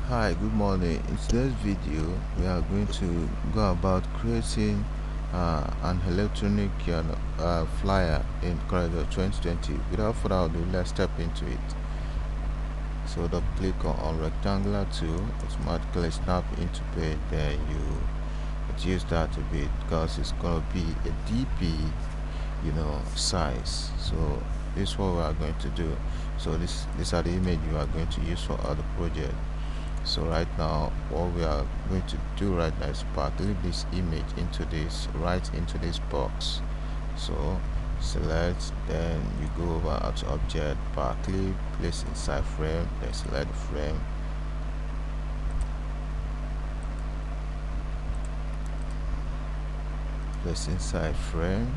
Hi, good morning. In today's video, we are going to go about creating an electronic flyer in Corridor 2020. Without further ado, let's step into it. So, click on rectangular tool, automatically snap into page. Then you reduce that a bit because it's gonna be a DP, size. So this is what we are going to do. So these are the image you are going to use for other project. So right now what we are going to do right now is clip this image into this box. So select, then you go over to object, clip, place inside frame, then select the frame, place inside frame,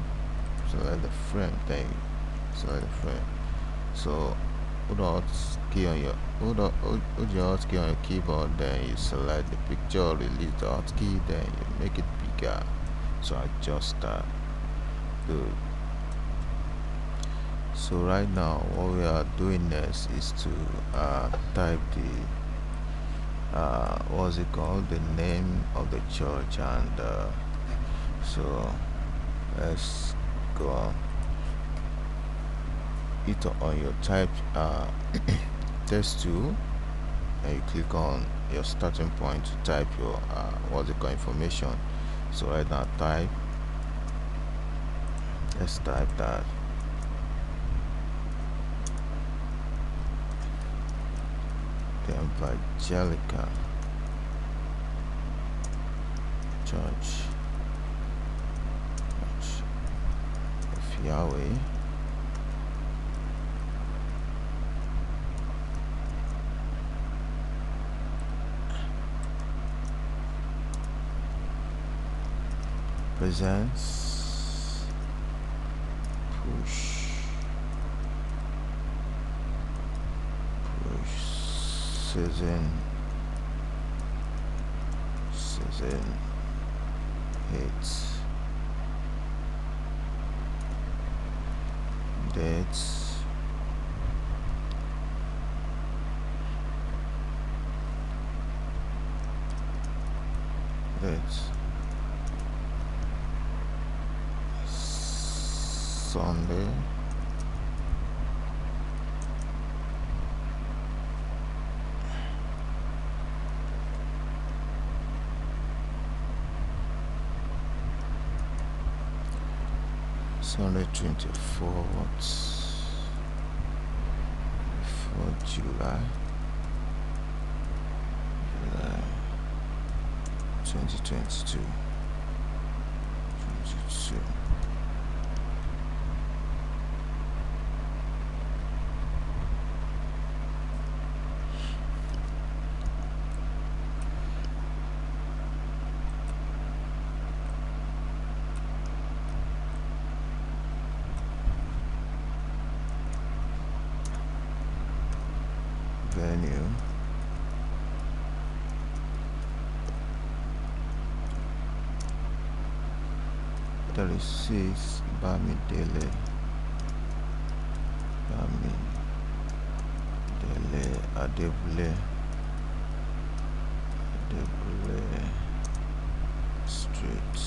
select the frame, then select the frame. So hold your alt key on your keyboard, then you select the picture, release the alt key, then you make it bigger. So adjust that. Good. So right now what we are doing next is to type the what's it called, the name of the church, and so let's go on. Hit on your type text tool, and you click on your starting point to type your what's it called, information. So right now let's type that. The Evangelical Church of Yahweh presents push season 8 dates Sunday, Sunday 24th for July 2022. Venue, '36 Bamidele Adebule Street,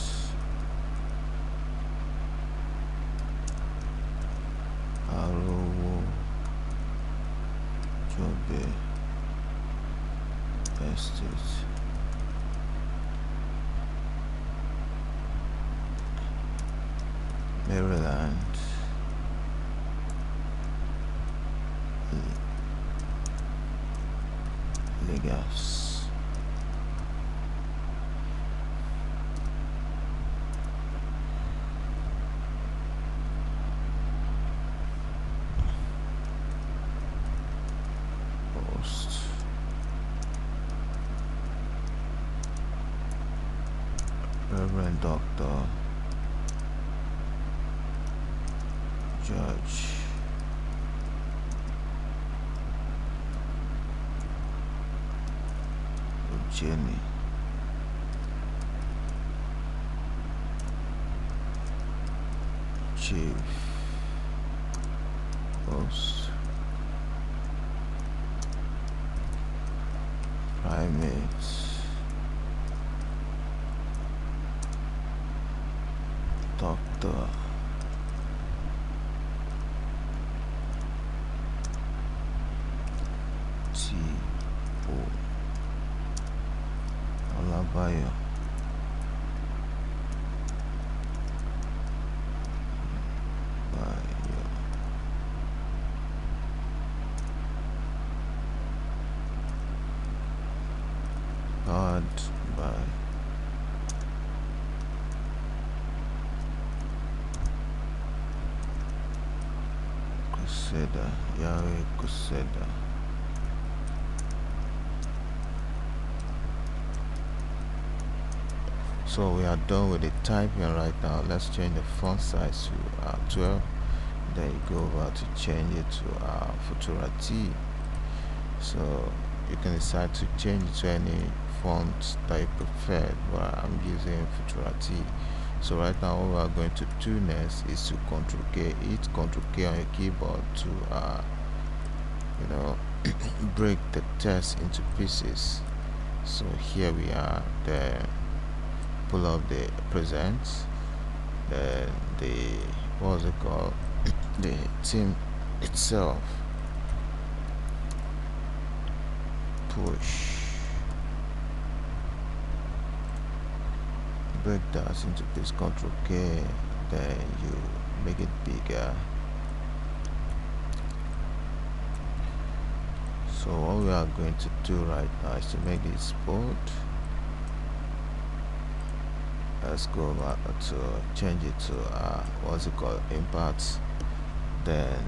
Arowo Jobe Estate, Maryland, Lagos. Post. Reverend Doctor Judge Jenny Chief Host Primates. Doctor. T. O. Olabayo. Bayo. Powered by Crusader. Yahweh Crusader. So we are done with the typing right now. Let's change the font size to 12. Then you go over to change it to Futura T. So you can decide to change it to any font that you prefer, but I'm using Futura T. So right now what we are going to do next is to Ctrl K. Hit Ctrl K on your keyboard to break the text into pieces. So here we are. Then pull up the presents, then the what's it called, the theme itself, push, break that into piece, Ctrl K, then you make it bigger. So what we are going to do right now is to make this bold. Let's go back to change it to what's it called, impact. Then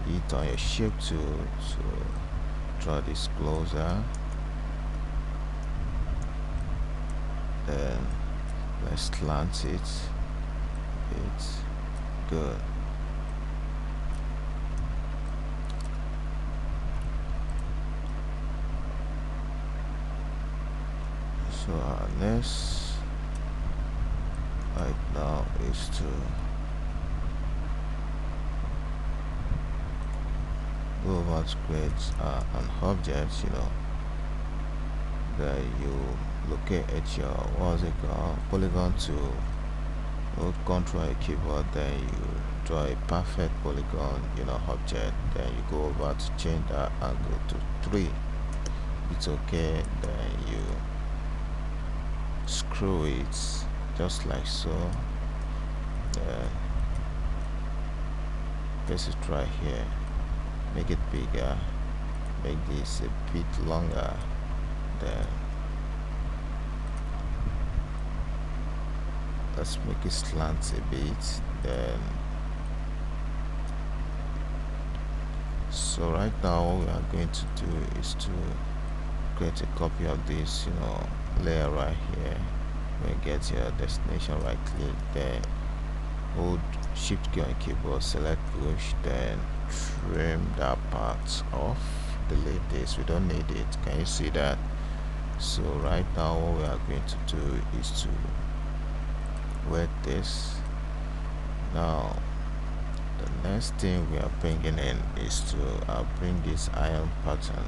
hit on your shape tool to draw this closer. Then let's slant it. It's good. So our next right now is to go over to create an object, that you locate at your what's it called, polygon tool. Hold control your keyboard, then you draw a perfect polygon object. Then you go over to change that angle to 3. It's okay. Then you screw it just like so. Then place it right here, make it bigger, make this a bit longer. Then let's make it slant a bit. Then so right now what we are going to do is to create a copy of this layer right here. When you get your destination, right click, then hold shift key on your keyboard, select push, then trim that part off, delete this, we don't need it. Can you see that? So right now what we are going to do is to wet this. Now the next thing we are bringing in is to bring this iron pattern.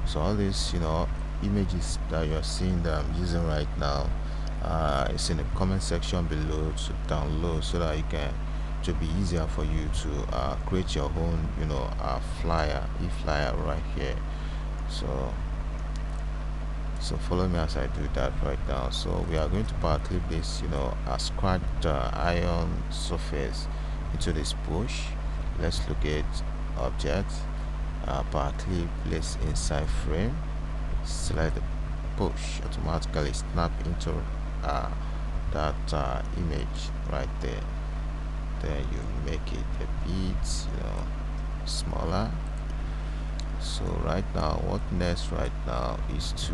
So all these images that you're seeing that I'm using right now, it's in the comment section below to download, so that you can, to be easier for you to create your own flyer, e-flyer right here. So follow me as I do that right now. So we are going to power clip this scratch the iron surface into this push. Let's look at object, power clip, place inside frame, select the push, automatically snap into that image right there. Then you make it a bit smaller. So right now what next right now is to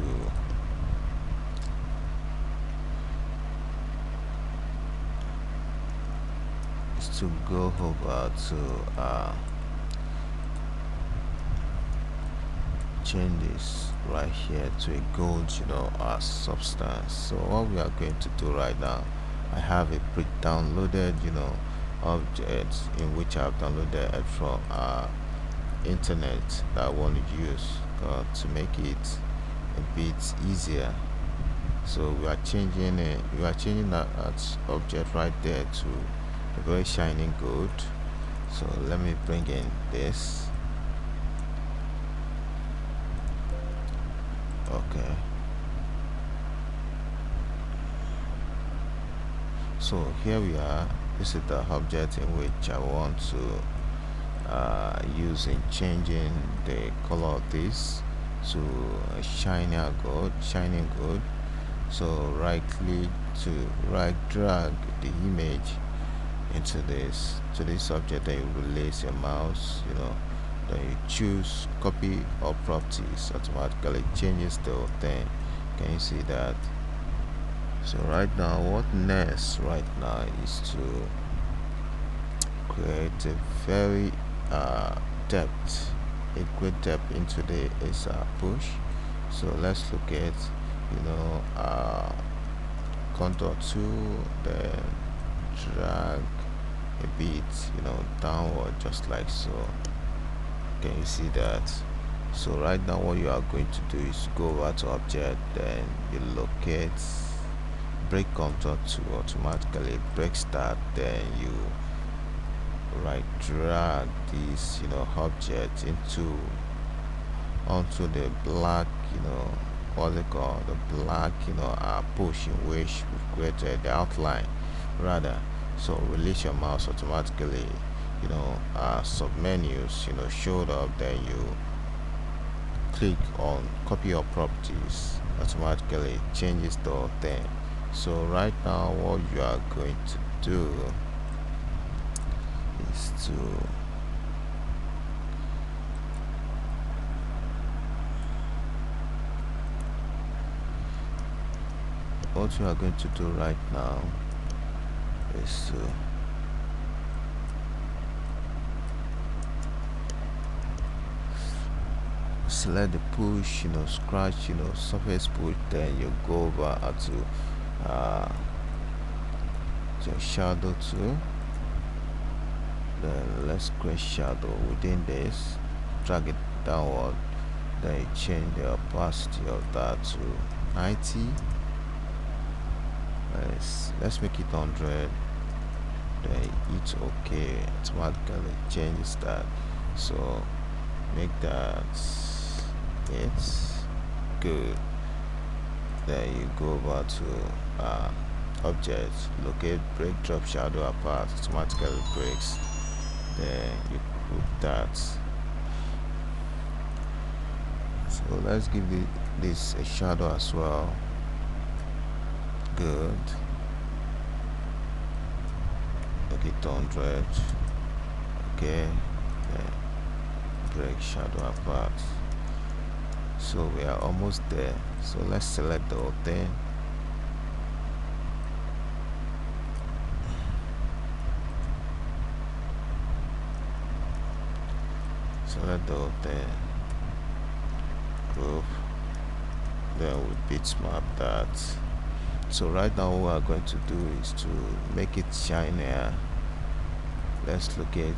go over to change this right here to a gold substance. So what we are going to do right now, I have a pre-downloaded object in which I've downloaded it from internet that I want to use to make it a bit easier. So we are changing it, we are changing that object right there to a very shining gold. So let me bring in this. Okay, so here we are. This is the object in which I want to use in changing the color of this to a shining gold. So right click to right drag the image into this object, then you release your mouse, then you choose copy or properties, automatically changes the whole thing. Can you see that? So right now, what next right now is to create a very depth, a great depth into the push. So let's look at contour 2, then drag a bit downward, just like so. Can you see that? So right now what you are going to do is go over to object, then you locate break contour 2, automatically break start, then you right drag this object onto the black what they call the black push in which we've created the outline rather. So release your mouse, automatically sub menus showed up, then you click on copy your properties, automatically changes the whole thing. So right now what you are going to do is to what you are going to do right now is to select the push, scratch, surface push, then you go over to shadow tool, then let's create shadow within this, drag it downward, then you change the opacity of that to 90. Let's make it 100, then it's okay, automatically changes that. So make that it's good. Then you go over to object, locate break drop shadow apart, automatically breaks, then you put that. So let's give this a shadow as well. Good. Make it 100. Okay, then break shadow apart. So we are almost there. So let's select the whole thing. Select the whole thing. Group. Then we bitmap that. So right now what we are going to do is to make it shinier. Let's locate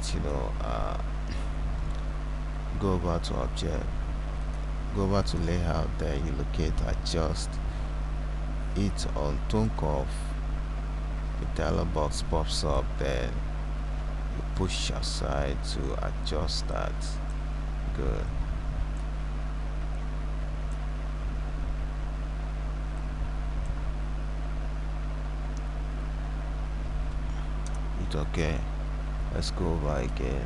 go over to object, go over to layout, then you locate adjust it on tone curve. The dialog box pops up, then you push aside to adjust that. Good. It's okay. Let's go over again.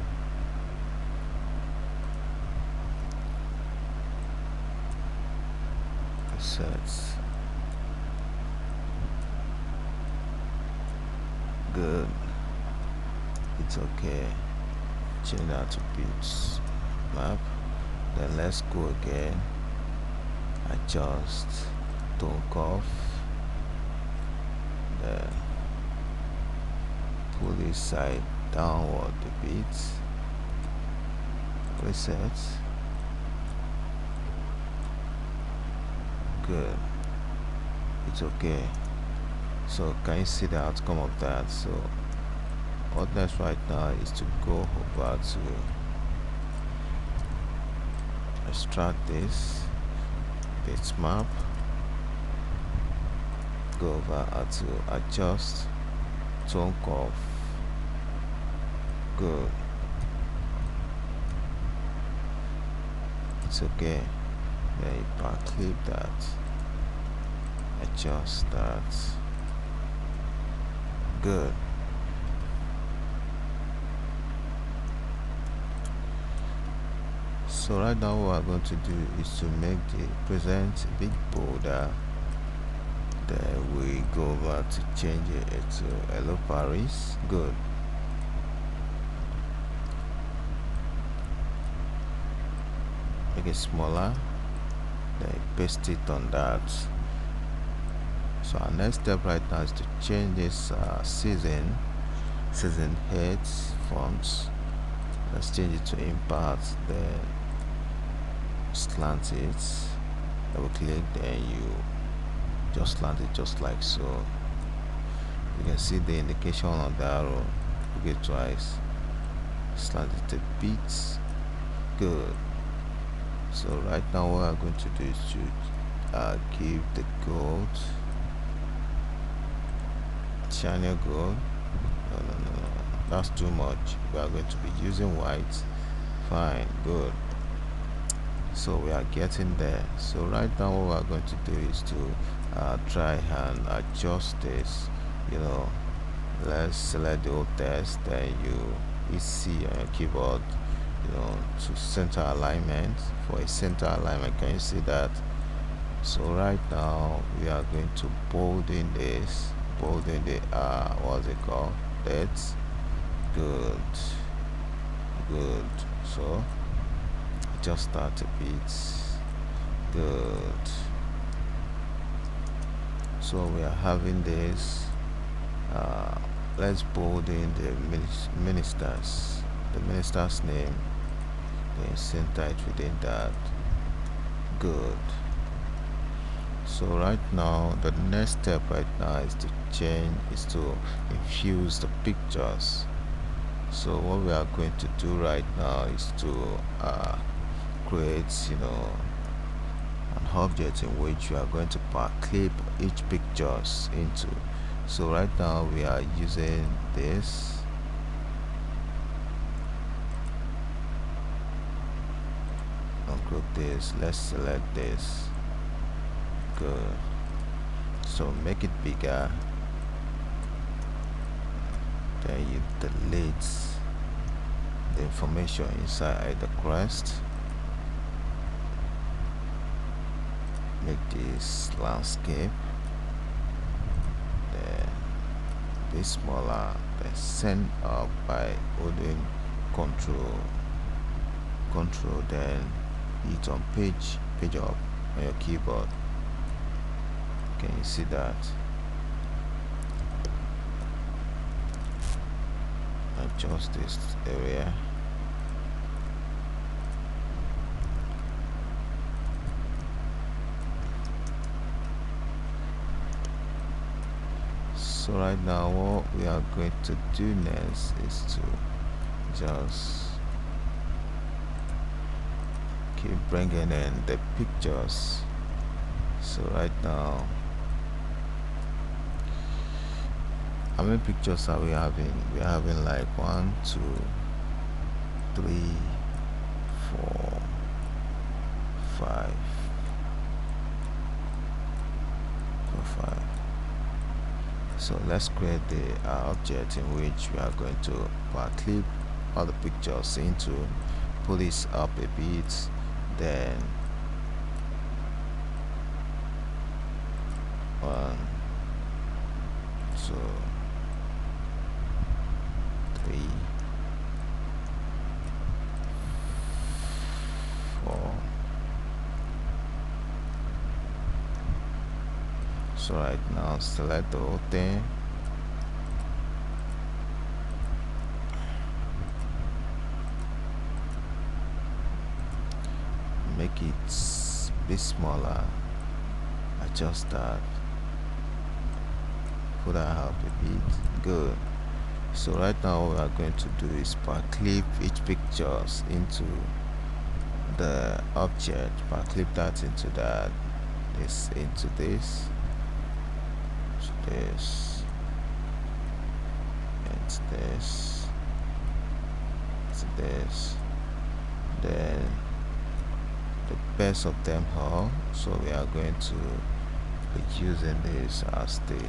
Sets. Good. It's okay. Change that to bits map. Then let's go again. Adjust tone curve. Then pull this side downward a bit. Reset. Good. It's okay. So can you see the outcome of that? So what next right now is to go over to extract this, bitmap, go over to adjust tone curve. Good. It's okay. Then you power clip that, adjust that. Good. So right now what we're going to do is to make the present a bit bolder. Then we go over to change it to Hello Paris. Good. Make it smaller, then paste it on that. So our next step right now is to change this season heads fonts. Let's change it to impact, then slant it, double click, then you just slant it just like so. You can see the indication on the arrow. Click it twice, slant it a bit. Good. So right now what I'm going to do is to give the gold, shiny gold. No, that's too much. We are going to be using white. Fine, good. So we are getting there. So right now what we are going to do is to try and adjust this. Let's select the old text, then you see on your keyboard, to center alignment. For a center alignment, can you see that? So right now we are going to bolden this, bolden the what's it called, that's good. So just start a bit. Good. So we are having this, let's bolden the minister's name, then center it within that. Good. So right now the next step right now is to infuse the pictures. So what we are going to do right now is to create an object in which we are going to clip each pictures into. So right now we are using this. Ungroup this, let's select this. Good. So make it bigger, then you delete the information inside the crest. Make this landscape, then be smaller, then send up by holding control, then hit on page up on your keyboard. Can you see that? Adjust this area. So right now what we are going to do next is to just keep bringing in the pictures. So right now, how many pictures are we having? We are having like 1, 2, 3, 4, 5, 5. So let's create the object in which we are going to clip all the pictures into, pull this up a bit, then 1, 2, 3, 4. So right now select the whole thing, make it be smaller, adjust that, put that up a bit. Good. So right now what we are going to do is clip each pictures into the object, clip that into that, this into this, to this, and this, to this, then the best of them all. So we are going to be using this as the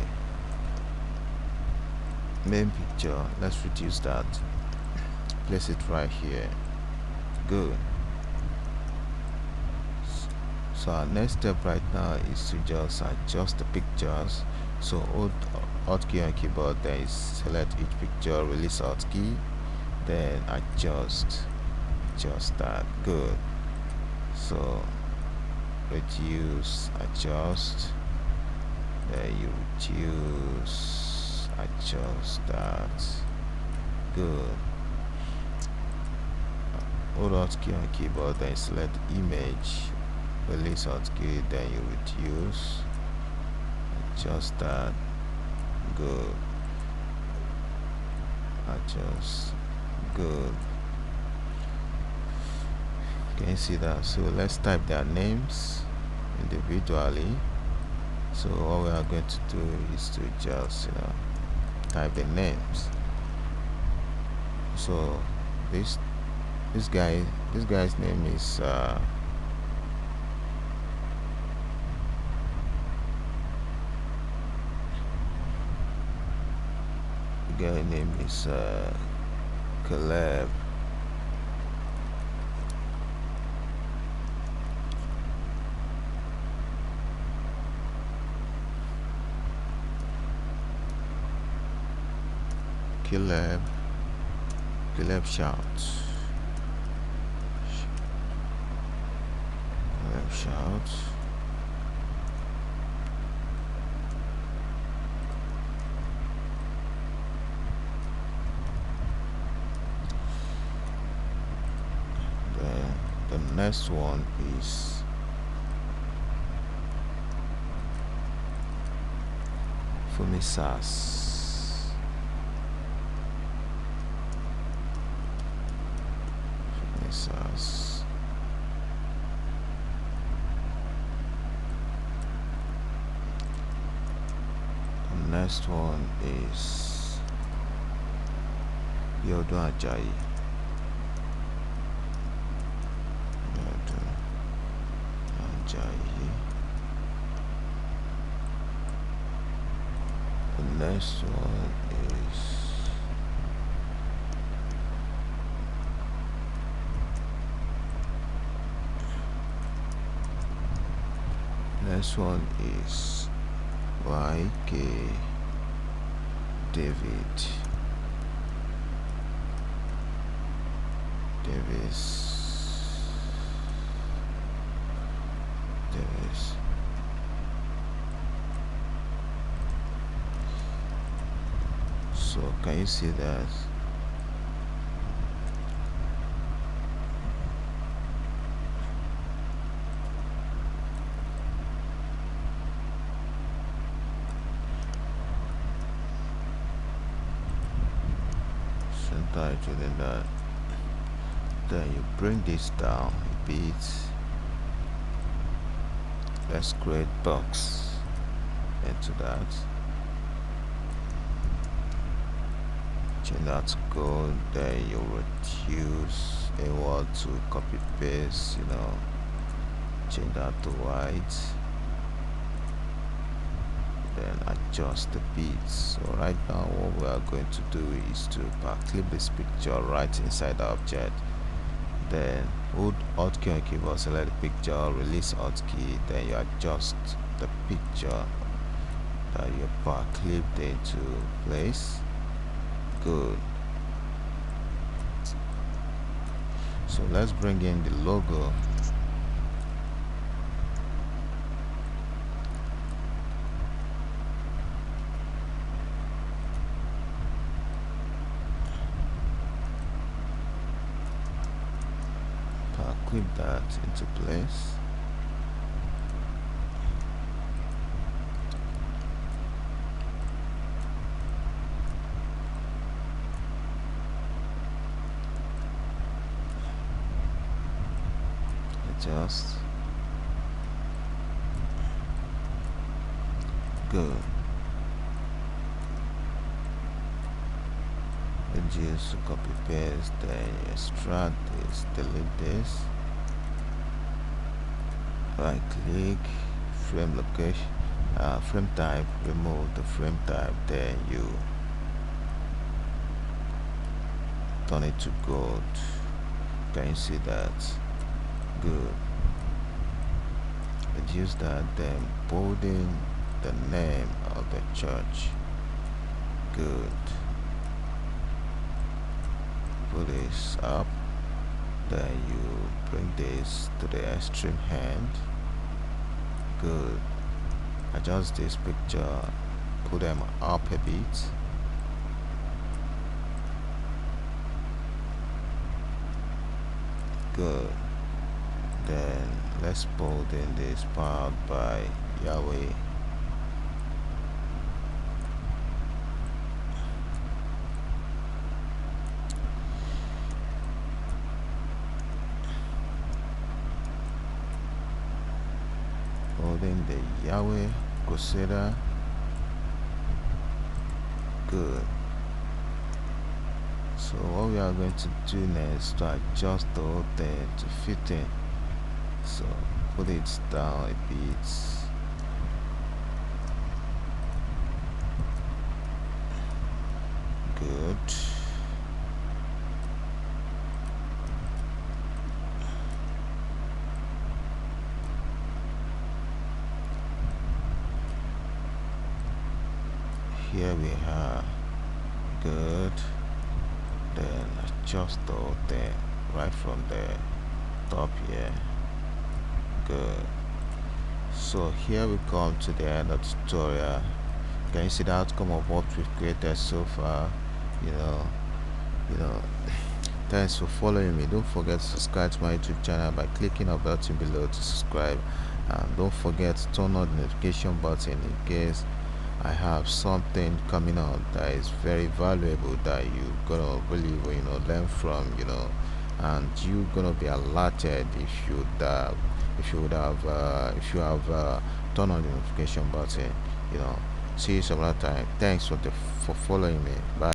main picture. Let's reduce that, place it right here. Good. So our next step right now is to just adjust the pictures. So hold Alt key on keyboard, then select each picture, release Alt key, then adjust that. Good. So reduce, adjust, then you reduce, adjust that. Good. Hold Alt key on keyboard, then select image, release Alt key, then you reduce, adjust that. Good. Adjust. Good. Can you see that? So let's type their names individually. So what we are going to do is to just type the names. So this guy's name is Caleb. Caleb shouts. The next one is Fumisas. The next one is Yodo Ajayi. The next one is YK Davis. So can you see that? Center it within that. Then you bring this down a bit. Let's create box into that. Change that to gold, then you reduce a word to copy paste, change that to white, then adjust the beats. So right now what we are going to do is to clip this picture right inside the object, then hold Alt key on keyboard, select the picture, release Alt key, then you adjust the picture that you clipped into place. Good. So let's bring in the logo. Clip that into place. Adjust. Good. Just copy paste, then you extract this, delete this, right click, frame location, frame type, remove the frame type, then you turn it to gold. Can you see that? Good. Reduce that, then bolding the name of the church. Good. Put this up, then you bring this to the extreme hand. Good. Adjust this picture, put them up a bit. Good. Then let's bold in this powered by Yahweh. Holding the Yahweh Crusader. Good. So what we are going to do next is to adjust the whole thing to fit in. So put it down a bit. Good. Here we are. Good. Then adjust the whole thing right from the top here. Good. So here we come to the end of the tutorial. Can you see the outcome of what we've created so far? you know Thanks for following me. Don't forget to subscribe to my YouTube channel by clicking on the button below to subscribe, and don't forget to turn on the notification button in case I have something coming out that is very valuable that you gonna really learn from, and you gonna be alerted if you have turned on the notification button. See you some other time. Thanks for following me. Bye.